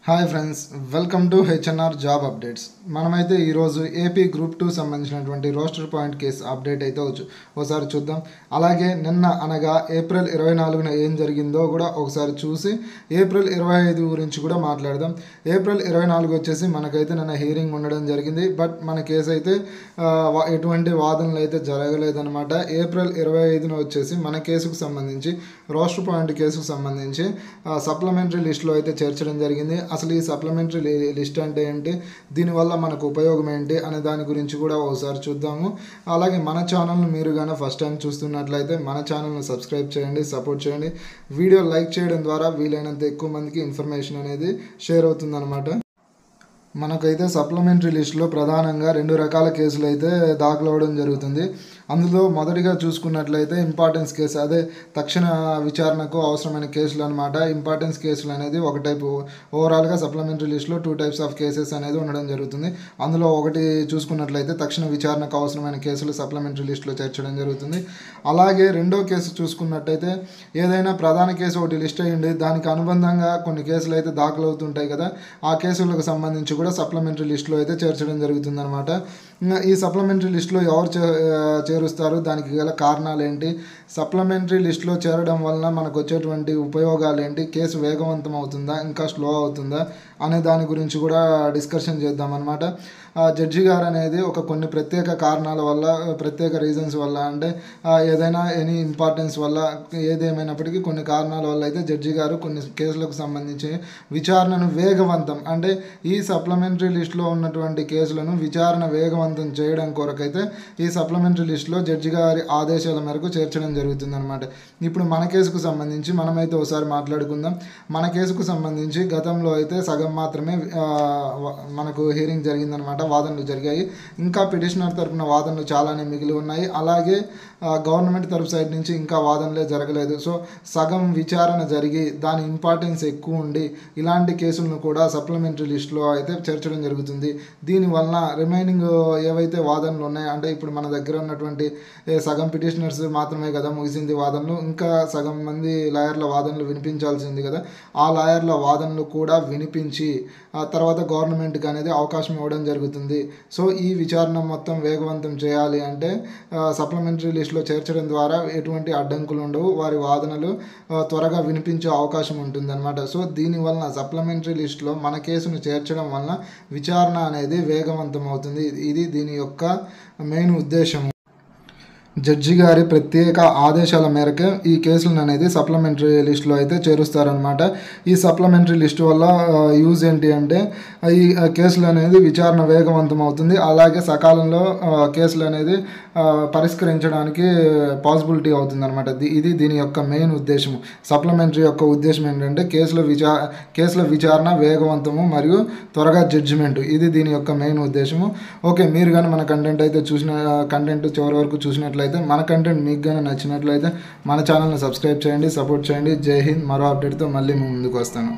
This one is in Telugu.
Hi friends, welcome to HNR job updates. మనమైతే ఈరోజు ఏపీ గ్రూప్ 2 సంబంధించినటువంటి రోస్టర్ పాయింట్ కేసు అప్డేట్ అయితే ఒకసారి చూద్దాం. అలాగే నిన్న అనగా ఏప్రిల్ 24న ఏం జరిగిందో కూడా ఒకసారి చూసి ఏప్రిల్ 25 గురించి కూడా మాట్లాడదాం. ఏప్రిల్ 24 వచ్చేసి మనకైతే నిన్న హియరింగ్ ఉండడం జరిగింది. బట్ మన కేసు అయితే ఎటువంటి వాదనలు అయితే జరగలేదన్నమాట. ఏప్రిల్ 25న వచ్చేసి మన కేసుకు సంబంధించి రోస్టర్ పాయింట్ కేసుకు సంబంధించి సప్లిమెంటరీ లిస్టులో అయితే చేర్చడం జరిగింది. అసలు ఈ సప్లిమెంటరీ లిస్ట్ అంటే ఏంటి, దీనివల్ల మనకు ఉపయోగం ఏంటి అనే దాని గురించి కూడా ఒకసారి చూద్దాము. అలాగే మన ఛానల్ను మీరు కానీ ఫస్ట్ టైం చూస్తున్నట్లయితే మన ఛానల్ను సబ్స్క్రైబ్ చేయండి, సపోర్ట్ చేయండి. వీడియో లైక్ చేయడం ద్వారా వీలైనంత ఎక్కువ మందికి ఇన్ఫర్మేషన్ అనేది షేర్ అవుతుందన్నమాట. మనకైతే సప్లిమెంటరీ లిస్టులో ప్రధానంగా 2 రకాల కేసులు అయితే దాఖలు అవ్వడం జరుగుతుంది. అందులో మొదటిగా చూసుకున్నట్లయితే ఇంపార్టెన్స్ కేసు, అదే తక్షణ విచారణకు అవసరమైన కేసులు అనమాట. ఇంపార్టెన్స్ కేసులు అనేది ఒక టైపు. ఓవరాల్గా సప్లిమెంటరీ లిస్టులో 2 టైప్స్ ఆఫ్ కేసెస్ అనేది ఉండడం జరుగుతుంది. అందులో ఒకటి చూసుకున్నట్లయితే తక్షణ విచారణకు అవసరమైన కేసులు సప్లిమెంటరీ లిస్టులో చేర్చడం జరుగుతుంది. అలాగే రెండో కేసు చూసుకున్నట్టయితే ఏదైనా ప్రధాన కేసు ఒకటి లిస్ట్ అయ్యింది, దానికి అనుబంధంగా కొన్ని కేసులు అయితే దాఖలు అవుతుంటాయి కదా, ఆ కేసులకు సంబంధించి కూడా సప్లిమెంటరీ లిస్టులో అయితే చేర్చడం జరుగుతుందన్నమాట. ఈ సప్లిమెంటరీ లిస్టులో ఎవరు చేరుస్తారు, దానికి గల కారణాలు ఏంటి, సప్లిమెంటరీ లిస్టులో చేరడం వలన మనకు వచ్చేటువంటి ఉపయోగాలు ఏంటి, కేసు వేగవంతం అవుతుందా ఇంకా స్లో అవుతుందా అనే దాని గురించి కూడా డిస్కషన్ చేద్దామన్నమాట. జడ్జి గారు అనేది కొన్ని ప్రత్యేక కారణాల వల్ల, ప్రత్యేక రీజన్స్ వల్ల, అంటే ఏదైనా ఎనీ ఇంపార్టెన్స్ వల్ల, ఏదేమైనప్పటికీ కొన్ని కారణాల వల్ల అయితే జడ్జి గారు కొన్ని కేసులకు సంబంధించి విచారణను వేగవంతం, అంటే ఈ సప్లిమెంటరీ లిస్టులో ఉన్నటువంటి కేసులను విచారణ వేగవంతం చేయడం కొరకైతే ఈ సప్లిమెంటరీ లిస్టులో జడ్జి గారి ఆదేశాల మేరకు చేర్చడం జరుగుతుంది అనమాట. ఇప్పుడు మన కేసుకు సంబంధించి మనమైతే ఒకసారి మాట్లాడుకుందాం. మన కేసుకు సంబంధించి గతంలో అయితే సగం మాత్రమే మనకు హియరింగ్ జరిగిందనమాట, వాదనలు జరిగాయి. ఇంకా పిటిషనర్ తరపున వాదనలు చాలానే మిగిలి ఉన్నాయి. అలాగే గవర్నమెంట్ తరపు సైడ్ నుంచి ఇంకా వాదనలే జరగలేదు. సో సగం విచారణ జరిగి దాని ఇంపార్టెన్స్ ఎక్కువ ఉండి ఇలాంటి కేసులను కూడా సప్లిమెంటరీ లిస్టులో అయితే చేర్చడం జరుగుతుంది. దీనివలన రిమైనింగ్ ఏవైతే వాదనలు ఉన్నాయో, అంటే ఇప్పుడు మన దగ్గర ఉన్నటువంటి సగం పిటిషనర్స్ మాత్రమే కదా ముగిసింది వాదనలు, ఇంకా సగం మంది లాయర్ల వాదనలు వినిపించాల్సింది కదా, ఆ లాయర్ల వాదనలు కూడా వినిపించి ఆ తర్వాత గవర్నమెంట్కి అనేది అవకాశం ఇవ్వడం జరుగుతుంది. సో ఈ విచారణ మొత్తం వేగవంతం చేయాలి అంటే సప్లిమెంటరీ లిస్టులో చేర్చడం ద్వారా ఎటువంటి అడ్డంకులు ఉండవు, వారి వాదనలు త్వరగా వినిపించే అవకాశం ఉంటుందన్నమాట. సో దీనివలన సప్లిమెంటరీ లిస్టులో మన కేసును చేర్చడం వలన విచారణ అనేది వేగవంతం అవుతుంది. ఇది దీని యొక్క మెయిన్ ఉద్దేశం. జడ్జి గారి ప్రత్యేక ఆదేశాల మేరకు ఈ కేసులను అనేది సప్లిమెంటరీ లిస్టులో అయితే చేరుస్తారనమాట. ఈ సప్లిమెంటరీ లిస్టు వల్ల యూజ్ ఏంటి అంటే ఈ కేసులు అనేది విచారణ వేగవంతం అవుతుంది. అలాగే సకాలంలో కేసులు అనేది పరిష్కరించడానికి పాసిబిలిటీ అవుతుంది అనమాట. ఇది దీని యొక్క మెయిన్ ఉద్దేశము. సప్లిమెంటరీ యొక్క ఉద్దేశం ఏంటంటే కేసుల విచారణ వేగవంతము మరియు త్వరగా జడ్జిమెంట్. ఇది దీని యొక్క మెయిన్ ఉద్దేశము. ఓకే, మీరు కానీ మన కంటెంట్ చివరి వరకు చూసినట్లయితే, మన కంటెంట్ మీకు కానీ నచ్చినట్లయితే మన ఛానల్ని సబ్స్క్రైబ్ చేయండి, సపోర్ట్ చేయండి. జై హింద్. మరో అప్డేట్తో మళ్ళీ ముందుకు వస్తాను.